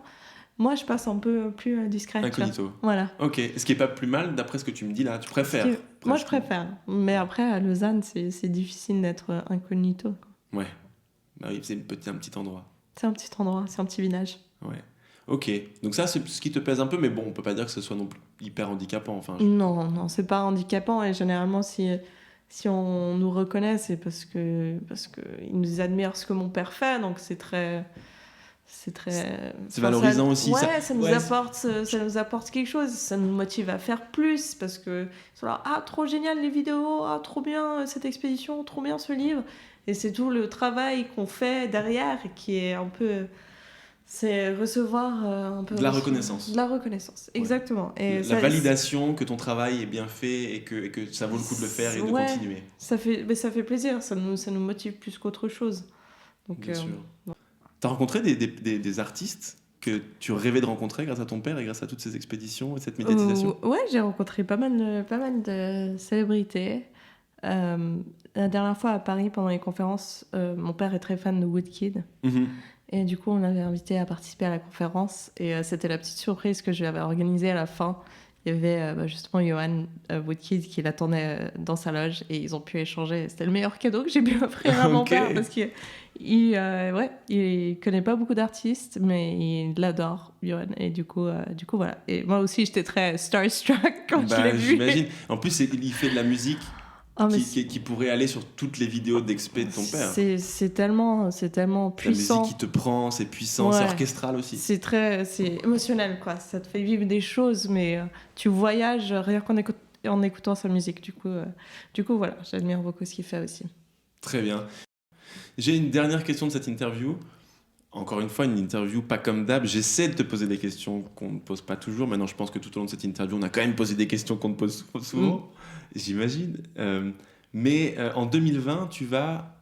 Moi, je passe un peu plus discrète. tu vois. Incognito. Voilà. Ok, ce qui est pas plus mal d'après ce que tu me dis là. Tu préfères? Moi, je presque. préfère. Mais après, à Lausanne, c'est difficile d'être incognito. Ouais. Bah oui, c'est un petit endroit. C'est un petit endroit, c'est un petit village. Ouais. Ok. Donc ça, c'est ce qui te pèse un peu, mais bon, on peut pas dire que ce soit non plus hyper handicapant. Enfin, Non, c'est pas handicapant. Et généralement, si on nous reconnaît, c'est parce qu'ils nous admirent ce que mon père fait. Donc c'est très... C'est enfin, valorisant ça, aussi. Ouais, ça nous ouais, apporte quelque chose. Ça nous motive à faire plus parce que ils sont là, ah, trop génial les vidéos, ah, trop bien cette expédition, trop bien ce livre. Et c'est tout le travail qu'on fait derrière qui est un peu... C'est recevoir un peu... De la reconnaissance. De la reconnaissance, exactement. Et la validation que ton travail est bien fait et que ça vaut le coup de le faire et de Ouais. continuer. ça fait plaisir, ça nous motive plus qu'autre chose. Donc, Bien sûr. T'as rencontré des artistes que tu rêvais de rencontrer grâce à ton père et grâce à toutes ces expéditions et cette médiatisation? Ouais, j'ai rencontré pas mal de célébrités. La dernière fois à Paris, pendant les conférences, mon père est très fan de Woodkid. Mhm. Et du coup, on l'avait invité à participer à la conférence. Et c'était la petite surprise que je lui avais organisée à la fin. Il y avait justement Johan Woodkid qui l'attendait dans sa loge et ils ont pu échanger. C'était le meilleur cadeau que j'ai pu offrir à mon Ok. père parce qu'il connaît pas beaucoup d'artistes, mais il l'adore, Johan. Et du coup, voilà. Et moi aussi, j'étais très starstruck quand je l'ai vu. J'imagine. En plus, il fait de la musique Ah, mais qui pourrait aller sur toutes les vidéos d'expé de ton père. c'est tellement La puissant. musique qui te prend, c'est puissant, c'est Ouais. orchestral aussi. C'est émotionnel, quoi. Ça te fait vivre des choses, mais tu voyages rien en écoutant sa musique. Du coup, voilà, j'admire beaucoup ce qu'il fait aussi. Très bien. J'ai une dernière question de cette interview. Encore une fois, une interview pas comme d'hab. J'essaie de te poser des questions qu'on ne pose pas toujours. Maintenant, je pense que tout au long de cette interview, on a quand même posé des questions qu'on te pose souvent, j'imagine. Mais en 2020, tu vas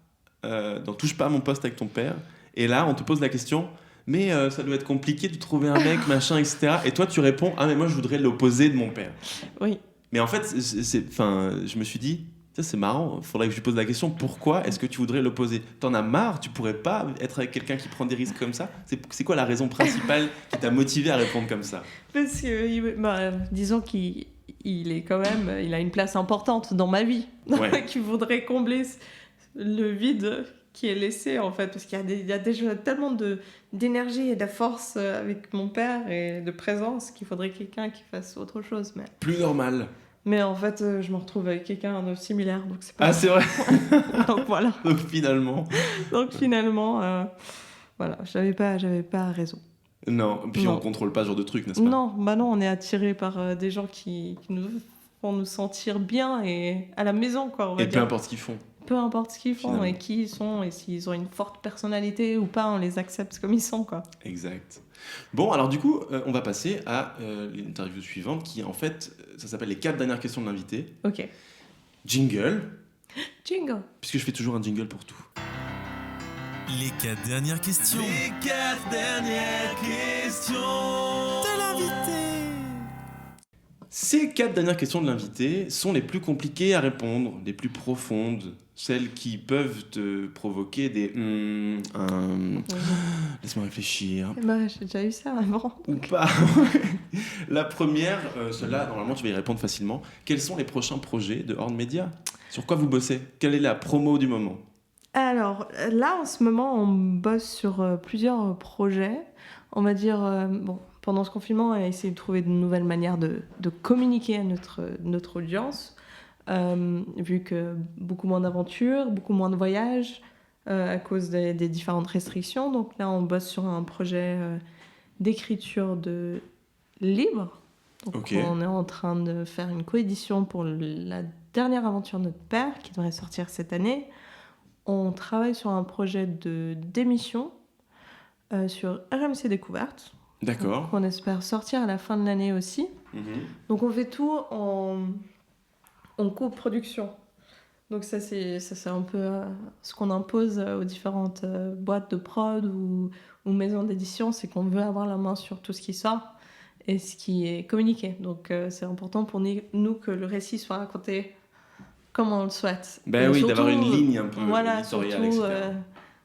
dans Touche pas à mon poste avec ton père. Et là, on te pose la question, mais ça doit être compliqué de trouver un mec, machin, etc. Et toi, tu réponds, ah, mais moi, je voudrais l'opposé de mon père. Oui. Mais en fait, je me suis dit, ça, c'est marrant, faudrait que je lui pose la question, pourquoi est-ce que tu voudrais l'opposer ? T'en as marre ? Tu pourrais pas être avec quelqu'un qui prend des risques comme ça ? C'est quoi la raison principale qui t'a motivé à répondre comme ça ? Parce que, disons qu'il est quand même, il a une place importante dans ma vie, Ouais. qui voudrait combler le vide qui est laissé, en fait, parce qu'il y a déjà tellement d'énergie et de force avec mon père et de présence qu'il faudrait quelqu'un qui fasse autre chose. Plus normal. Mais en fait, je me retrouve avec quelqu'un de similaire, donc c'est pas... Ah, c'est vrai. Donc voilà. Donc finalement... Voilà, j'avais pas raison. Non, puis Non. on contrôle pas ce genre de truc, n'est-ce pas ? Non, on est attiré par des gens qui nous font nous sentir bien et à la maison, quoi, on va Et peu dire. importe ce qu'ils font. Peu importe ce qu'ils font Finalement. et qui ils sont et s'ils ont une forte personnalité ou pas, on les accepte comme ils sont, quoi. Exact. Bon, alors du coup, on va passer à l'interview suivante qui, en fait, ça s'appelle les 4 dernières questions de l'invité. Ok. Jingle, Jingle. puisque je fais toujours un jingle pour tout. Les 4 dernières questions Les 4 dernières questions de l'invité. Ces 4 dernières questions de l'invité sont les plus compliquées à répondre, les plus profondes, celles qui peuvent te provoquer des laisse-moi réfléchir. J'ai déjà eu ça avant. Ou pas. La première, celle-là, normalement, tu vas y répondre facilement. Quels sont les prochains projets de Horn Media ? Sur quoi vous bossez ? Quelle est la promo du moment ? Alors, là, en ce moment, on bosse sur plusieurs projets. On va dire, pendant ce confinement, on a essayé de trouver de nouvelles manières de communiquer à notre audience, vu que beaucoup moins d'aventures, beaucoup moins de voyages à cause des différentes restrictions. Donc là, on bosse sur un projet d'écriture de livres. Donc, Ok. on est en train de faire une coédition pour la dernière aventure de notre père, qui devrait sortir cette année. On travaille sur un projet d'émission sur RMC Découverte. D'accord. On espère sortir à la fin de l'année aussi. Mhm. Donc on fait tout en coproduction. Donc ça c'est un peu ce qu'on impose aux différentes boîtes de prod ou maisons d'édition, c'est qu'on veut avoir la main sur tout ce qui sort et ce qui est communiqué. Donc c'est important pour nous que le récit soit raconté comme on le souhaite. Ben Et oui, surtout, d'avoir une ligne un peu voilà, éditoriale, surtout etc.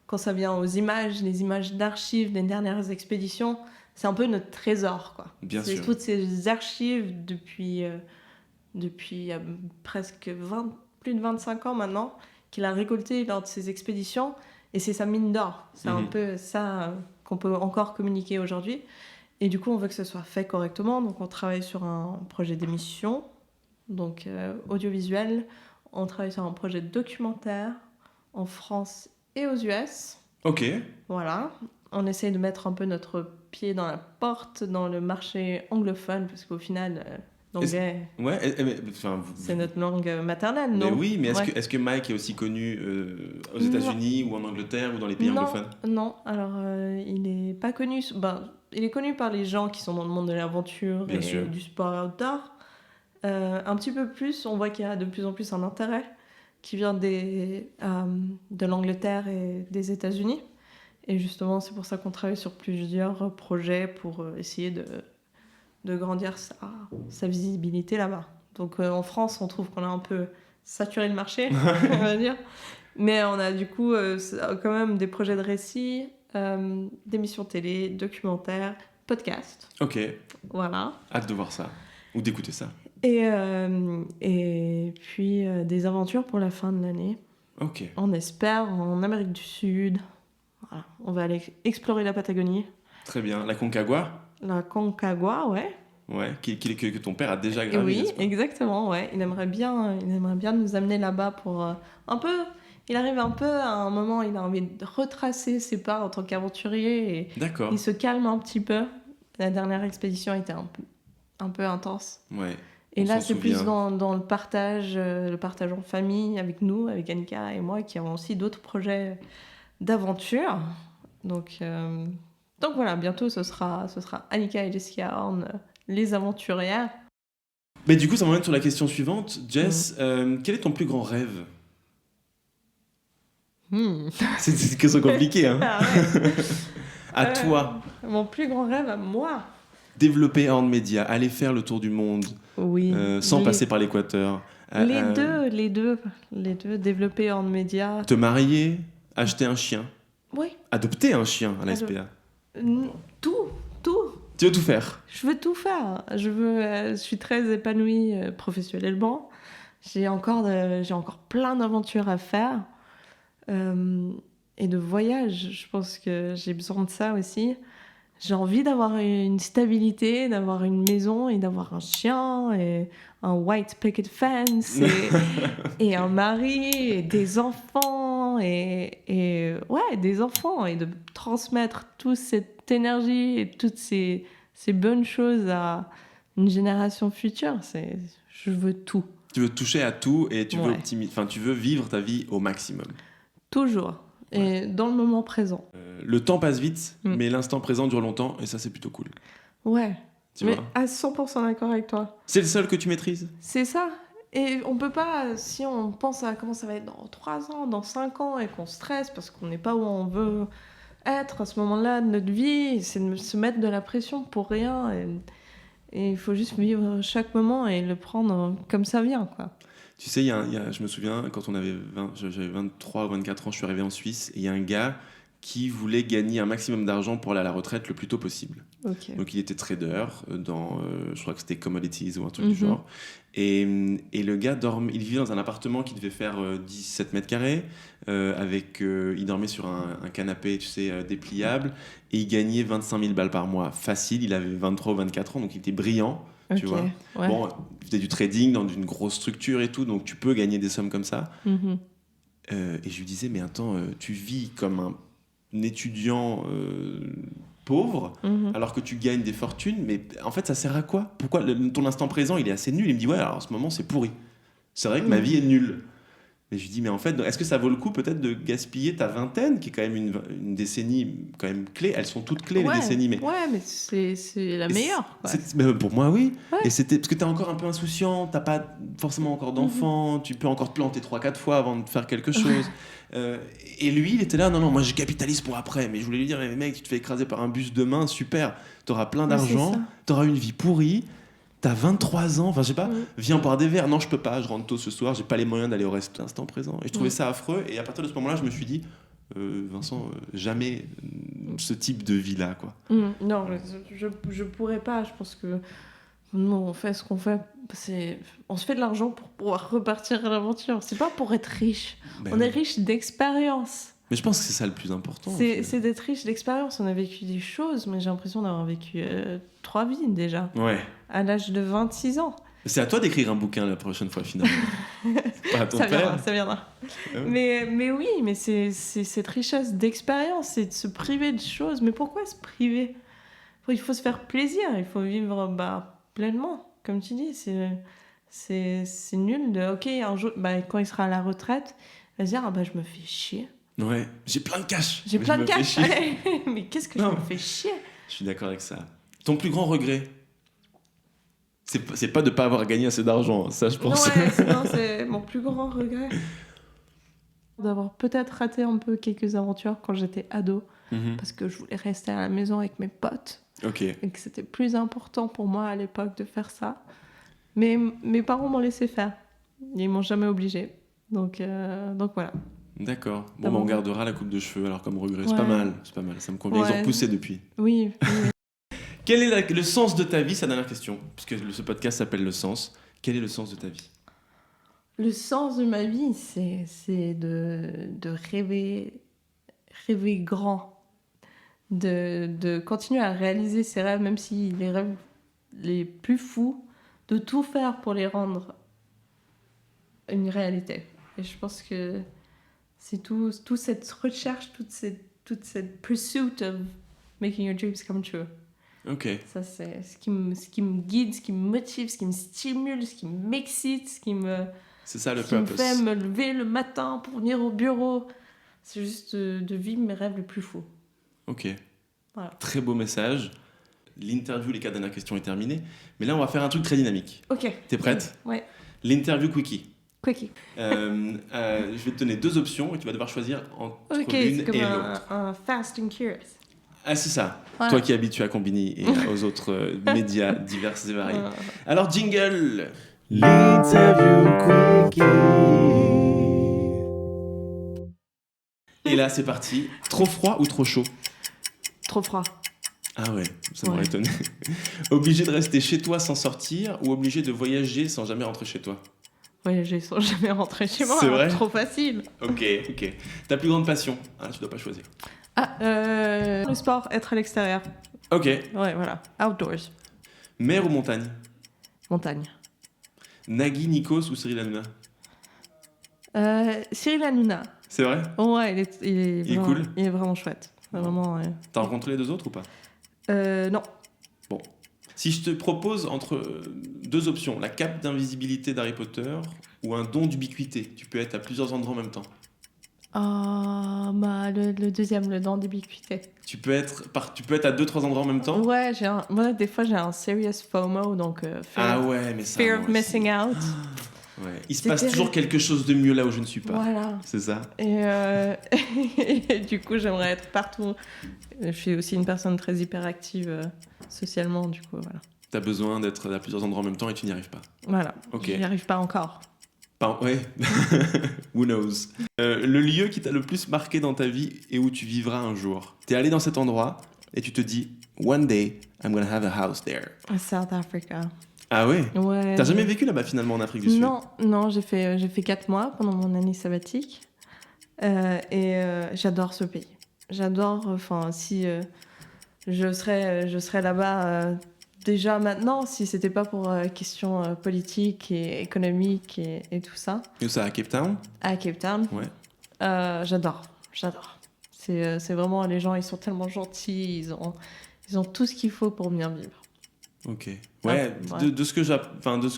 quand ça vient aux images, les images d'archives des dernières expéditions, c'est un peu notre trésor, quoi. Bien C'est sûr. toutes ces archives depuis presque plus de 25 ans maintenant qu'il a récoltées lors de ses expéditions, et c'est sa mine d'or. C'est un peu ça qu'on peut encore communiquer aujourd'hui. Et du coup, on veut que ce soit fait correctement, donc on travaille sur un projet d'émission, donc audiovisuel. On travaille sur un projet de documentaire en France et aux US. Ok. Voilà. On essaye de mettre un peu notre pied dans la porte dans le marché anglophone, parce qu'au final, l'anglais, Ouais, enfin, c'est notre langue maternelle, mais non? oui, mais Ouais. est-ce que Mike est aussi connu aux Non. États-Unis ou en Angleterre ou dans les pays anglophones ? Non. Alors, il n'est pas connu. Il est connu par les gens qui sont dans le monde de l'aventure Bien et sûr. du sport outdoor. Un petit peu plus, on voit qu'il y a de plus en plus un intérêt qui vient de l'Angleterre et des États-Unis. Et justement, c'est pour ça qu'on travaille sur plusieurs projets pour essayer de grandir sa visibilité là-bas. Donc en France, on trouve qu'on a un peu saturé le marché, on va dire. Mais on a du coup quand même des projets de récits, d'émissions télé, documentaires, podcasts. Ok, Voilà. hâte de voir ça. Ou d'écouter ça. Et puis des aventures pour la fin de l'année. Ok. On espère en Amérique du Sud. Voilà. On va aller explorer la Patagonie. Très bien. La Concagua ? La Concagua, ouais. Ouais, que ton père a déjà Et gravé, oui, n'est-ce pas ? exactement, ouais. Il aimerait bien nous amener là-bas pour un peu... Il arrive un peu à un moment, il a envie de retracer ses pas en tant qu'aventurier et D'accord. il se calme un petit peu. La dernière expédition était un peu intense. Ouais. Et On là, s'en c'est plus souvient. dans le partage en famille avec nous, avec Annika et moi, qui avons aussi d'autres projets d'aventure. Donc voilà, bientôt ce sera Annika et Jessica Horn, les aventurières. Mais du coup, ça m'emmène sur la question suivante. Jess, quel est ton plus grand rêve ? C'est une question compliquée, hein. Ah ouais. À toi, Mon plus grand rêve à moi. développer Horn Media, aller faire le tour du monde Oui. sans passer par l'Équateur. Les deux. Développer en média. Te marier, acheter un chien, Oui. adopter un chien à la SPA. Tout. Tu veux tout faire. Je veux tout faire. Je suis très épanouie professionnellement. J'ai encore plein d'aventures à faire. Et de voyages. Je pense que j'ai besoin de ça aussi. J'ai envie d'avoir une stabilité, d'avoir une maison et d'avoir un chien et un white picket fence et un mari et des enfants et des enfants et de transmettre toute cette énergie et toutes ces bonnes choses à une génération future. Je veux tout. Tu veux toucher à tout et tu veux Ouais. tu veux vivre ta vie au maximum. Toujours. Et dans le moment présent. Le temps passe vite, Mm. mais l'instant présent dure longtemps et ça c'est plutôt cool. Ouais. Tu Mais vois. à 100% d'accord avec toi. C'est le seul que tu maîtrises. C'est ça. Et on peut pas, si on pense à comment ça va être dans 3 ans, dans 5 ans, et qu'on stresse parce qu'on n'est pas où on veut être à ce moment-là de notre vie, c'est de se mettre de la pression pour rien. Et il faut juste vivre chaque moment et le prendre comme ça vient, quoi. Tu sais, je me souviens, quand j'avais 23 ou 24 ans, je suis arrivé en Suisse, et il y a un gars qui voulait gagner un maximum d'argent pour aller à la retraite le plus tôt possible. Ok. Donc il était trader dans, je crois que c'était Commodities ou un truc du Mhm. genre. Et le gars il vivait dans un appartement qui devait faire 17 mètres carrés, il dormait sur un canapé, tu sais, dépliable, et il gagnait 25 000 balles par mois. Facile, il avait 23 ou 24 ans, donc il était brillant. Tu Ok. vois. Ouais. Bon, il faisait du trading dans une grosse structure et tout, donc tu peux gagner des sommes comme ça. Mhm. Et je lui disais, mais attends, tu vis comme un étudiant pauvre, Mhm. alors que tu gagnes des fortunes, mais en fait, ça sert à quoi? Pourquoi ton instant présent, il est assez nul? Il me dit, ouais, alors en ce moment, c'est pourri. C'est vrai que ma vie est nulle. Mais je lui dis, mais en fait, est-ce que ça vaut le coup peut-être de gaspiller ta vingtaine, qui est quand même une décennie quand même clé? Elles sont toutes clés, Ouais. les décennies, mais... Ouais, mais c'est la Et meilleure, quoi. mais pour moi, oui. Ouais. Et c'était parce que t'es encore un peu insouciant, t'as pas forcément encore d'enfant, tu peux encore te planter 3-4 fois avant de faire quelque chose. Et lui, il était là, non, moi je capitalise pour après. Mais je voulais lui dire, mais mec, tu te fais écraser par un bus demain, super. T'auras plein Ouais, c'est d'argent, ça. t'auras une vie pourrie. T'as 23 ans, enfin je sais pas, Ouais. viens boire des verres. Non, je peux pas, je rentre tôt ce soir, j'ai pas les moyens d'aller au reste l'instant présent. Et je trouvais Ouais. ça affreux. Et à partir de ce moment-là, je me suis dit, Vincent, jamais ce type de vie-là, quoi. Non, je pourrais pas. Je pense que nous, on fait ce qu'on fait. On se fait de l'argent pour pouvoir repartir à l'aventure. C'est pas pour être riche. Ben On oui. est riche d'expérience. Mais je pense que c'est ça le plus important. C'est d'être riche d'expérience. On a vécu des choses, mais j'ai l'impression d'avoir vécu 3 vies déjà, Ouais. à l'âge de 26 ans. C'est à toi d'écrire un bouquin la prochaine fois, finalement. C'est pas à ton Ça père. viendra, ça viendra. Ah ouais. Mais oui, mais c'est cette richesse d'expérience, c'est de se priver de choses. Mais pourquoi se priver? Il faut se faire plaisir, il faut vivre pleinement. Comme tu dis, c'est nul de... Ok, un jour, quand il sera à la retraite, il va se dire, je me fais chier. Ouais, j'ai plein de cash. J'ai mais plein je de me fais cash. chier. Mais qu'est-ce que Non. je me fais chier? Je suis d'accord avec ça. Ton plus grand regret, c'est pas de pas avoir gagné assez d'argent, ça je pense. Ouais, non, c'est mon plus grand regret. D'avoir peut-être raté un peu quelques aventures quand j'étais ado, Mhm. parce que je voulais rester à la maison avec mes potes. Ok. Et que c'était plus important pour moi à l'époque de faire ça. Mais mes parents m'ont laissé faire. Ils m'ont jamais obligé. Donc voilà. D'accord. Ah On bon. gardera la coupe de cheveux alors comme regret. C'est Ouais. pas mal, c'est pas mal. Ça me convient. Ils ont Ouais. repoussé depuis. Oui. Quel est le sens de ta vie? C'est la dernière question, puisque ce podcast s'appelle Le Sens. Quel est le sens de ta vie? Le sens de ma vie, c'est de rêver grand. De continuer à réaliser ses rêves, même si les rêves les plus fous, de tout faire pour les rendre une réalité. Et je pense que c'est toute cette recherche, toute cette pursuit of making your dreams come true. Ok. Ça, c'est ce qui me guide, ce qui me motive, ce qui me stimule, ce qui m'excite, ce qui me C'est ça le qui me purpose. fait me lever le matin pour venir au bureau. C'est juste de vivre mes rêves les plus fous. Ok. Voilà. Très beau message. L'interview, les 4 dernières questions est terminée. Mais là, on va faire un truc très dynamique. Ok. T'es prête? Ouais. L'interview quickie. Quickie. Je vais te donner 2 options et tu vas devoir choisir entre Ok, l'une c'est comme et l'autre. un Fast and Curious. Ah, c'est ça. Voilà. Toi qui es habitué à Combini et aux autres médias divers et variés. Alors, jingle. L'interview quickie. Et là, c'est parti. Trop froid ou trop chaud? Trop froid. Ah ouais, ça m'aurait Ouais. étonné. Obligé de rester chez toi sans sortir ou obligé de voyager sans jamais rentrer chez toi? Voyager sans jamais rentrer chez moi. C'est vrai Trop facile. Ok. Ta plus grande passion? Ah, tu dois pas choisir. Le sport, être à l'extérieur. Ok. Ouais, voilà. Outdoors. Mer ou montagne? Montagne. Nagui, Nikos ou Cyril Hanouna? Cyril Hanouna. C'est vrai? Ouais, il est Il est vraiment, cool. il est vraiment chouette. Vraiment, T'as rencontré les deux autres ou pas? non. Si je te propose entre deux options, la cape d'invisibilité d'Harry Potter ou un don d'ubiquité, tu peux être à plusieurs endroits en même temps. Le deuxième, le don d'ubiquité. Tu peux être à 2-3 endroits en même temps. Ouais, moi, des fois, j'ai un serious FOMO, donc Ah ouais, mais ça. fear moi of aussi. missing out. Ouais. Il se C'est passe terrible. toujours quelque chose de mieux là où je ne suis pas. Voilà. C'est ça. Et du coup, j'aimerais être partout. Je suis aussi une personne très hyperactive socialement, du coup, voilà. T'as besoin d'être à plusieurs endroits en même temps et tu n'y arrives pas. Voilà. Ok. J'y arrive pas encore. Ouais. Who knows. Le lieu qui t'a le plus marqué dans ta vie et où tu vivras un jour. T'es allé dans cet endroit et tu te dis one day I'm gonna have a house there. South Africa. Ah ouais. Ouais. T'as jamais vécu là-bas finalement en Afrique du Sud? Non, j'ai fait 4 mois pendant mon année sabbatique. J'adore ce pays. J'adore, enfin, si je serais là-bas déjà maintenant, si c'était pas pour questions politiques et économiques et tout ça. Et où ça, à Cape Town? À Cape Town. Ouais. J'adore. C'est vraiment, les gens, ils sont tellement gentils, ils ont tout ce qu'il faut pour bien vivre. Ok. Ouais, Ah, de ce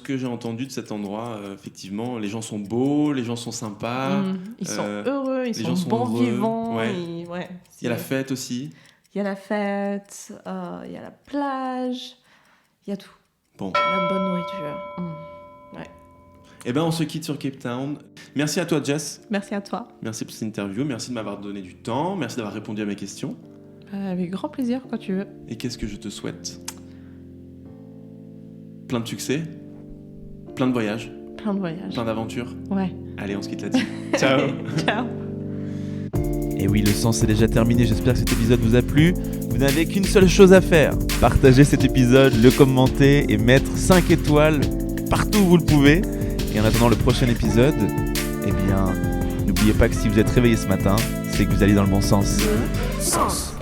que j'ai entendu de cet endroit, effectivement, les gens sont beaux, les gens sont sympas. Ils sont heureux, ils les gens sont sont bons heureux. vivants. Ouais. Il y a la c'est- fête aussi. Il y a la fête, il y a la plage, il y a tout. Bon. La bonne nourriture. Eh ben, on se quitte sur Cape Town. Merci à toi, Jess. Merci à toi. Merci pour cette interview. Merci de m'avoir donné du temps. Merci d'avoir répondu à mes questions. Avec grand plaisir, quand tu veux. Et qu'est-ce que je te souhaite? Plein de succès, plein de voyages, Plein de voyages. plein d'aventures. Ouais. Allez, on se quitte là-dessus. Ciao. Ciao. Et oui, le sens est déjà terminé, j'espère que cet épisode vous a plu. Vous n'avez qu'une seule chose à faire, partager cet épisode, le commenter et mettre 5 étoiles partout où vous le pouvez. Et en attendant le prochain épisode, eh bien, n'oubliez pas que si vous êtes réveillé ce matin, c'est que vous allez dans le bon sens. Sens.